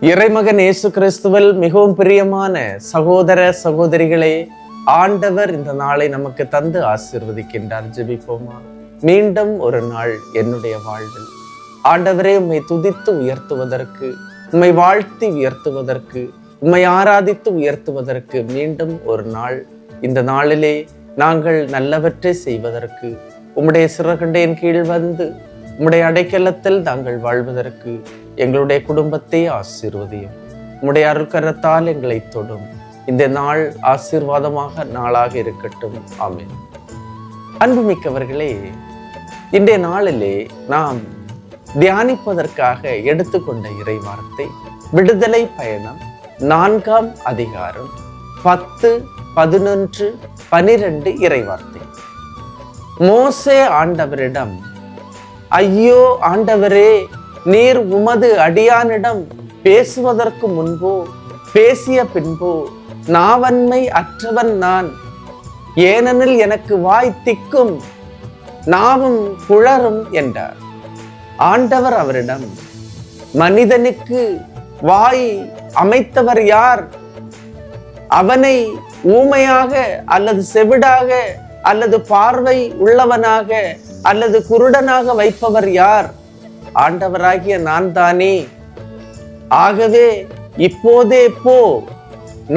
இறைமகன் இயேசு கிறிஸ்துவில் மிகவும் பிரியமான சகோதர சகோதரிகளே, ஆண்டவர் இந்த நாளை நமக்கு தந்து ஆசீர்வதிக்கின்றார். ஜெபிப்போமா. மீண்டும் ஒரு நாள் என்னுடைய வாழ்வில் ஆண்டவரே, உம்மை துதித்து உயர்த்துவதற்கு, உம்மை வாழ்த்தி உயர்த்துவதற்கு, உம்மை ஆராதித்து உயர்த்துவதற்கு மீண்டும் ஒரு நாள். இந்த நாளிலே நாங்கள் நல்லவற்றை செய்வதற்கு, உம்முடைய சிறகண்டையின் கீழ் வந்து உம்முடைய அடைக்கலத்தில் நாங்கள் வாழ்வதற்கு எங்களுடைய குடும்பத்தை ஆசீர்வதியும். உம்முடைய அருள்கரத்தால் எங்களை தொடும். இந்த நாள் ஆசீர்வாதமாக நாளாக இருக்கட்டும். ஆமென். அன்புமிக்கவர்களே, இன்றைய நாளிலே நாம் தியானிப்பதற்காக எடுத்துக்கொண்ட இறைவார்த்தை விடுதலை பயணம் 4ஆம் அதிகாரம் 10, 11, 12 இறைவார்த்தை. மோசே ஆண்டவரிடம், ஐயோ ஆண்டவரே, நீர் உமது அடியானிடம் பேசுவதற்கு முன்போ பேசிய பின்போ நாவன்மை அற்றவன் நான். ஏனெனில் எனக்கு வாய் திக்கும், நாவும் குழறும் என்றார். ஆண்டவர் அவரிடம், மனிதனுக்கு வாய் அமைத்தவர் யார்? அவனை ஊமையாக அல்லது செவிடாக அல்லது பார்வை உள்ளவனாக அல்லது குருடனாக வைப்பவர் யார்? ஆண்டவராகிய நான் தானே. ஆகவே இப்போதே போ,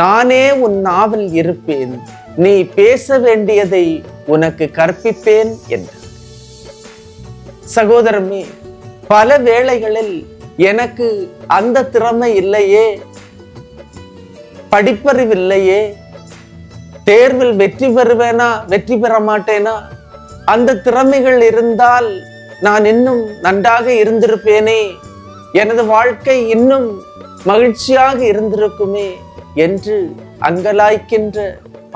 நானே உன் நாவில் இருப்பேன், நீ பேச வேண்டியதை உனக்கு கற்பிப்பேன் என்றார். சகோதரமே, பல வேளைகளில் எனக்கு அந்த திறமை இல்லையே, படிப்பறிவு இல்லையே, தேர்வில் வெற்றி பெறுவேனா வெற்றி பெற மாட்டேனா, அந்த திறமைகள் இருந்தால் நான் இன்னும் நன்றாக இருந்திருப்பேனே, எனது வாழ்க்கை இன்னும் மகிழ்ச்சியாக இருந்திருக்குமே என்று அங்கலாய்க்கின்ற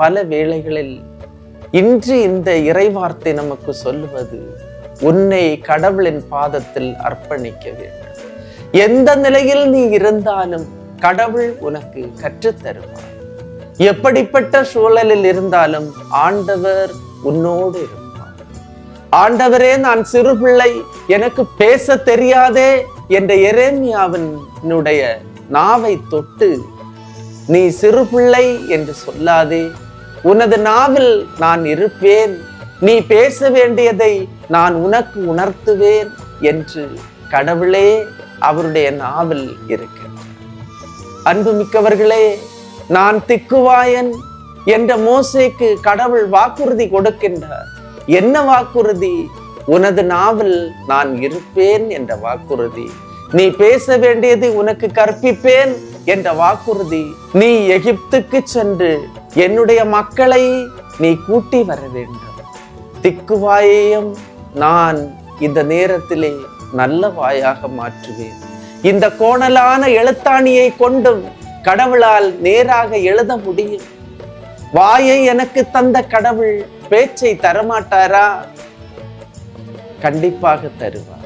பல வேளைகளில் இன்று இந்த இறைவார்த்தை நமக்கு சொல்லுவது, உன்னை கடவுளின் பாதத்தில் அர்ப்பணிக்க வேண்டும். எந்த நிலையில் நீ இருந்தாலும் கடவுள் உனக்கு கற்றுத்தருவார். எப்படிப்பட்ட சூழலில் இருந்தாலும் ஆண்டவர் உன்னோடு இருப்பார். ஆண்டவரே, நான் சிறு பிள்ளை, எனக்கு பேச தெரியாதே என்ற எரேமியாவினுடைய நாவை தொட்டு, நீ சிறு பிள்ளை என்று சொல்லாதே, உனது நாவில் நான் இருப்பேன், நீ பேச வேண்டியதை நான் உனக்கு உணர்த்துவேன் என்று கடவுளே அவருடைய நாவில் இருக்கிறார். அன்புமிக்கவர்களே, நான் திக்குவாயன் என்ற மோசேக்கு கடவுள் வாக்குறுதி கொடுக்கின்றார். என்ன வாக்குறுதி? உனது நாவில் நான் இருப்பேன் என்ற வாக்குறுதி. நீ பேச வேண்டியது உனக்கு கற்பிப்பேன் என்ற வாக்குறுதி. நீ எகிப்துக்கு சென்று என்னுடைய மக்களை நீ கூட்டி வர வேண்டும். திக்குவாயையும் நான் இந்த நேரத்திலே நல்ல வாயாக மாற்றுவேன். இந்த கோணலான எழுத்தாணியை கொண்டும் கடவுளால் நேராக எழுத முடியும். வாயை எனக்கு தந்த கடவுள் பேச்சை தரமாட்டாரா? கண்டிப்பாக தருவார்.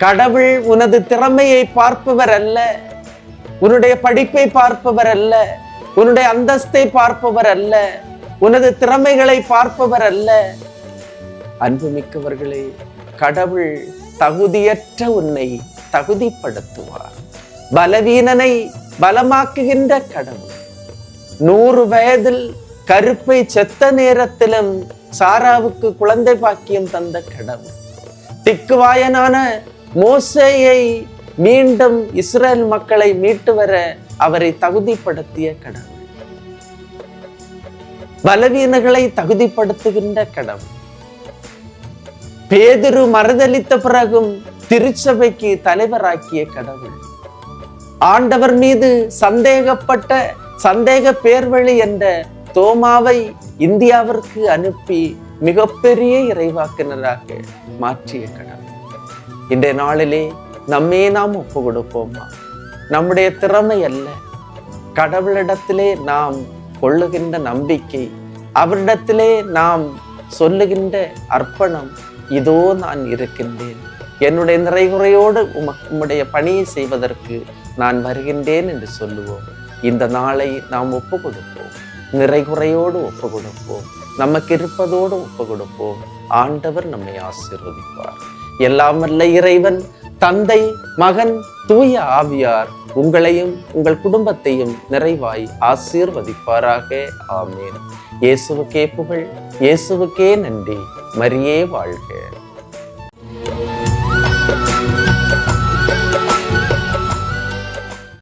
கடவுள் உனது திறமையை பார்ப்பவர் அல்ல, உன்னுடைய படிப்பை பார்ப்பவர் அல்ல, உன்னுடைய அந்தஸ்தை பார்ப்பவர் அல்ல, உனது திறமைகளை பார்ப்பவர் அல்ல. அன்புமிக்கவர்களே, கடவுள் தகுதியற்ற உன்னை தகுதிப்படுத்துவார். பலவீனனை பலமாக்குகின்ற கடவுள். 100 வயதில் கருப்பை செத்த நேரத்திலும் சாராவுக்கு குழந்தை பாக்கியம் தந்த கடவுள். திக்குவாயனான மோசேயை மீண்டும் இஸ்ரேல் மக்களை மீட்டு வர அவரை தகுதிப்படுத்திய கடவுள். பலவீனர்களை தகுதிப்படுத்துகின்ற கடவுள். பேதுரு மறுதலித்த பிறகும் திருச்சபைக்கு தலைவராக்கிய கடவுள். ஆண்டவர் மீது சந்தேகப்பட்ட சந்தேக பேர்வழி என்ற தோமாவை இந்தியாவிற்கு அனுப்பி மிகப்பெரிய இறைவாக்கினராக மாற்றிய கடவுள். இன்றைய நாளிலே நம்மே நாம் ஒப்பு கொடுப்போமா? நம்முடைய திறமை அல்ல, கடவுளிடத்திலே நாம் கொள்ளுகின்ற நம்பிக்கை, அவரிடத்திலே நாம் சொல்லுகின்ற அர்ப்பணம், இதோ நான் இருக்கின்றேன், என்னுடைய நிறைகுறையோடு உம்முடைய பணியை செய்வதற்கு நான் வருகின்றேன் என்று சொல்லுவோம். இந்த நாளை நாம் ஒப்பு கொடுப்போம், நிறைகுறையோடு ஒப்பு கொடுப்போம், நமக்கு இருப்பதோடு ஒப்பு கொடுப்போம். ஆண்டவர் நம்மை ஆசீர்வதிப்பார். எல்லாம் வல்ல இறைவன் தந்தை, மகன், தூய ஆவியார் உங்களையும் உங்கள் குடும்பத்தையும் நிறைவாய் ஆசீர்வதிப்பாராக. ஆமேன். இயேசுவுக்கே புகழ், இயேசுவுக்கே நன்றி. மரியே வாழ்க.